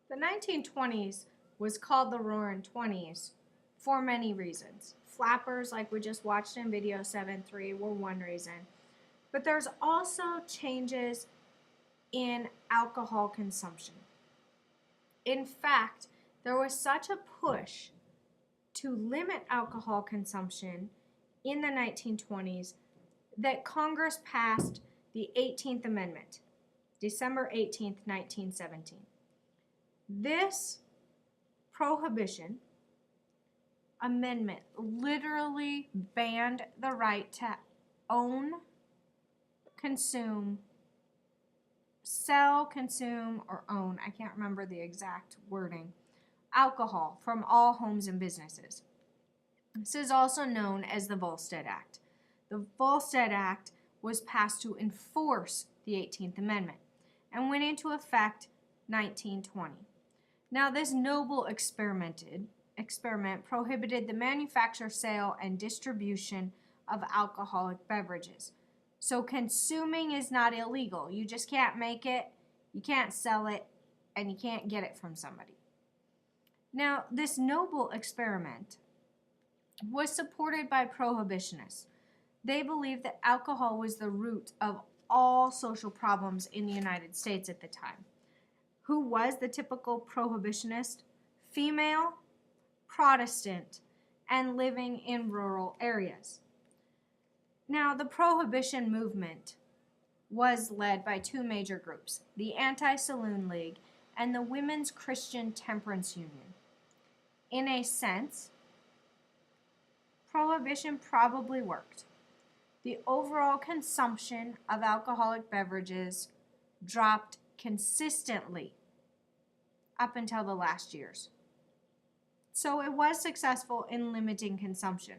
The 1920s was called the Roaring Twenties for many reasons. Flappers, like we just watched in video 7.3, were one reason. But there's also changes in alcohol consumption. In fact, there was such a push to limit alcohol consumption in the 1920s that Congress passed the 18th Amendment, December 18th, 1917. This Prohibition amendment literally banned the right to own, consume, sell, consume, or own, I can't remember the exact wording, alcohol from all homes and businesses. This is also known as the Volstead Act. The Volstead Act was passed to enforce the 18th Amendment and went into effect 1920. Now, this noble experiment prohibited the manufacture, sale, and distribution of alcoholic beverages. So consuming is not illegal. You just can't make it, you can't sell it, and you can't get it from somebody. Now, this noble experiment was supported by prohibitionists. They believed that alcohol was the root of all social problems in the United States at the time. Who was the typical prohibitionist? Female, Protestant, and living in rural areas. Now, the Prohibition movement was led by two major groups, the Anti-Saloon League and the Women's Christian Temperance Union. In a sense, Prohibition probably worked. The overall consumption of alcoholic beverages dropped consistently up until the last years. So it was successful in limiting consumption.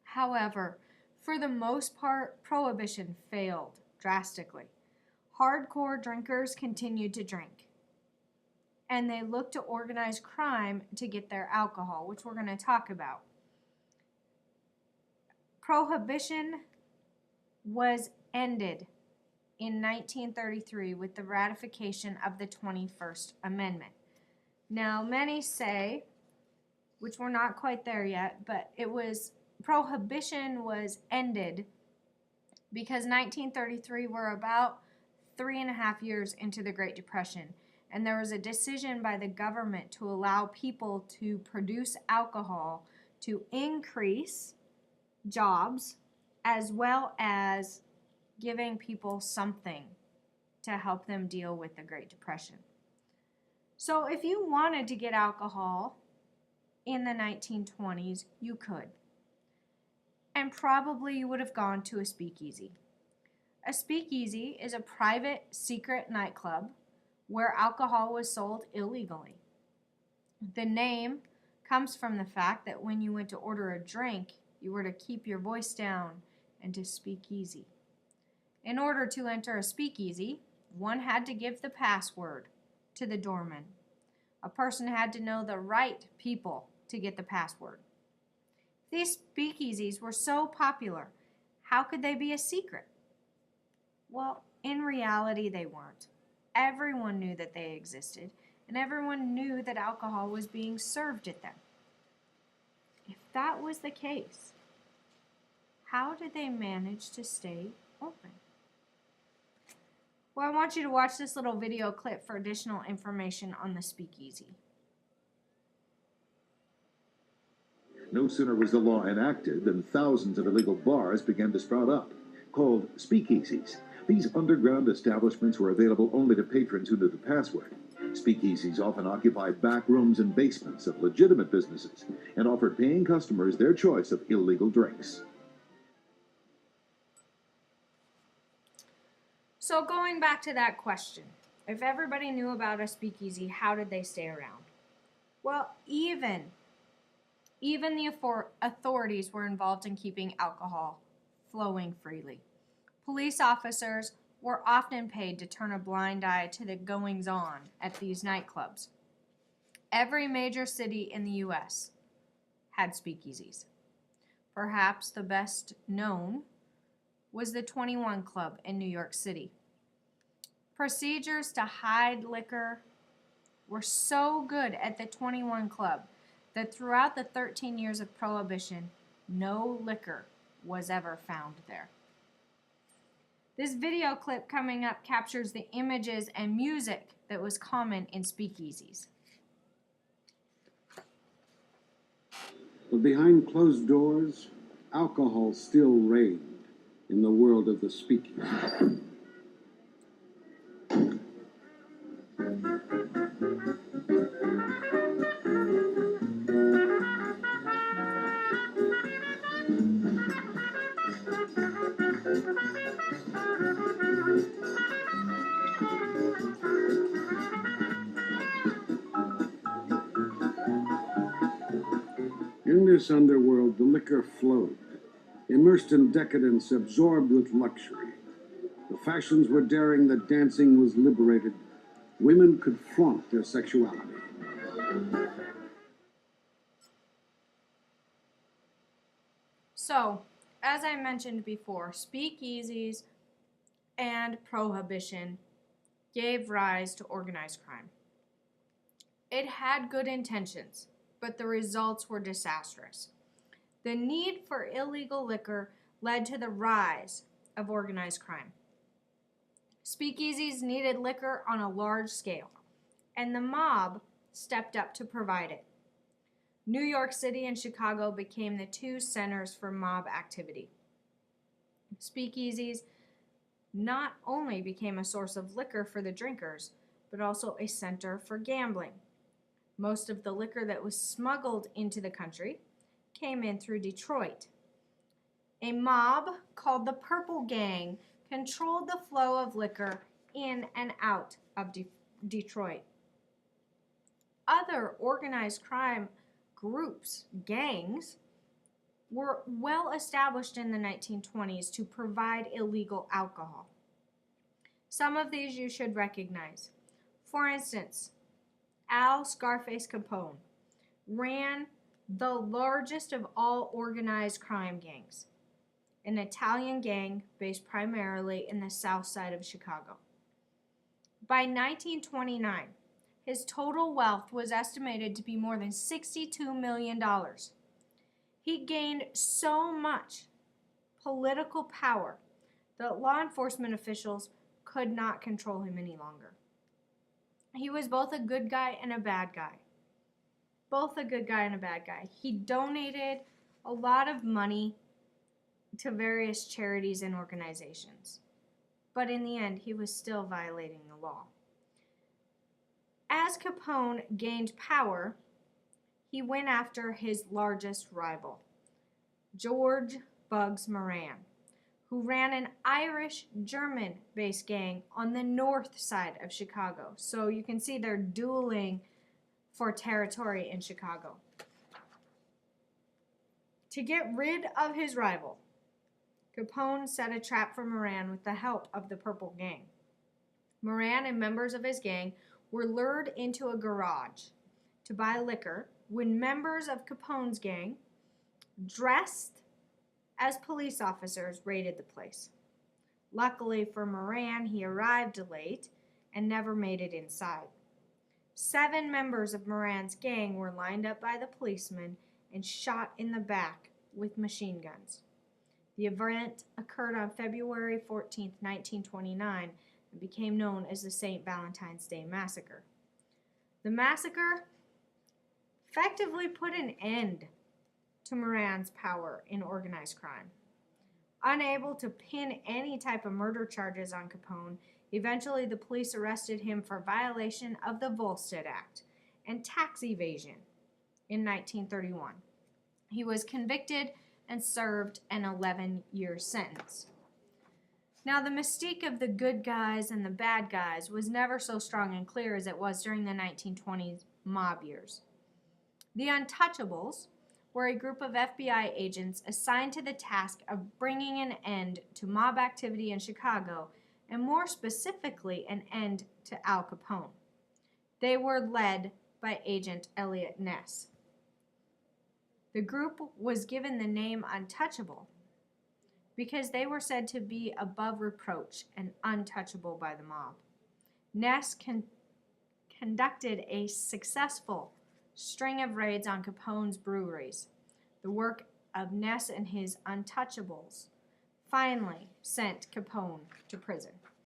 However, for the most part, Prohibition failed drastically. Hardcore drinkers continued to drink, and they looked to organized crime to get their alcohol, which we're going to talk about. Prohibition was ended in 1933 with the ratification of the 21st Amendment. Now, many say, which we're not quite there yet, but Prohibition was ended because 1933 we're about 3.5 years into the Great Depression, and there was a decision by the government to allow people to produce alcohol to increase jobs as well as giving people something to help them deal with the Great Depression. So if you wanted to get alcohol in the 1920s, you could. And probably you would have gone to a speakeasy. A speakeasy is a private, secret nightclub where alcohol was sold illegally. The name comes from the fact that when you went to order a drink, you were to keep your voice down and to speak easy. In order to enter a speakeasy, one had to give the password to the doorman. A person had to know the right people to get the password. These speakeasies were so popular, how could they be a secret? Well, in reality, they weren't. Everyone knew that they existed, and everyone knew that alcohol was being served at them. If that was the case, how did they manage to stay open? Well, I want you to watch this little video clip for additional information on the speakeasy. No sooner was the law enacted than thousands of illegal bars began to sprout up, called speakeasies. These underground establishments were available only to patrons who knew the password. Speakeasies often occupied back rooms and basements of legitimate businesses and offered paying customers their choice of illegal drinks. So going back to that question, if everybody knew about a speakeasy, how did they stay around? Well, even the authorities were involved in keeping alcohol flowing freely. Police officers were often paid to turn a blind eye to the goings-on at these nightclubs. Every major city in the U.S. had speakeasies. Perhaps the best known was the 21 Club in New York City. Procedures to hide liquor were so good at the 21 Club that throughout the 13 years of Prohibition, no liquor was ever found there. This video clip coming up captures the images and music that was common in speakeasies. But behind closed doors, alcohol still reigned in the world of the speakeasy. In this underworld, the liquor flowed, immersed in decadence, absorbed with luxury. The fashions were daring, the dancing was liberated. Women could flaunt their sexuality. So, as I mentioned before, speakeasies and prohibition gave rise to organized crime. It had good intentions, but the results were disastrous. The need for illegal liquor led to the rise of organized crime. Speakeasies needed liquor on a large scale, and the mob stepped up to provide it. New York City and Chicago became the two centers for mob activity. Speakeasies not only became a source of liquor for the drinkers, but also a center for gambling. Most of the liquor that was smuggled into the country came in through Detroit. A mob called the Purple Gang controlled the flow of liquor in and out of Detroit. Other organized crime groups, gangs, were well established in the 1920s to provide illegal alcohol. Some of these you should recognize. For instance, Al Scarface Capone ran the largest of all organized crime gangs, an Italian gang based primarily in the south side of Chicago. By 1929, his total wealth was estimated to be more than $62 million. He gained so much political power that law enforcement officials could not control him any longer. He was both a good guy and a bad guy. Both a good guy and a bad guy. He donated a lot of money to various charities and organizations. But in the end, he was still violating the law. As Capone gained power, he went after his largest rival, George Bugs Moran, who ran an Irish-German-based gang on the north side of Chicago. So you can see they're dueling for territory in Chicago. To get rid of his rival, Capone set a trap for Moran with the help of the Purple Gang. Moran and members of his gang were lured into a garage to buy liquor when members of Capone's gang, dressed as police officers, raided the place. Luckily for Moran, he arrived late and never made it inside. 7 members of Moran's gang were lined up by the policemen and shot in the back with machine guns. The event occurred on February 14, 1929, and became known as the St. Valentine's Day Massacre. The massacre effectively put an end to Moran's power in organized crime. Unable to pin any type of murder charges on Capone, eventually the police arrested him for violation of the Volstead Act and tax evasion in 1931. He was convicted and served an 11-year sentence. Now, the mystique of the good guys and the bad guys was never so strong and clear as it was during the 1920s mob years. The Untouchables were a group of FBI agents assigned to the task of bringing an end to mob activity in Chicago, and more specifically, an end to Al Capone. They were led by Agent Elliot Ness. The group was given the name Untouchable because they were said to be above reproach and untouchable by the mob. Ness conducted a successful string of raids on Capone's breweries. The work of Ness and his Untouchables finally sent Capone to prison.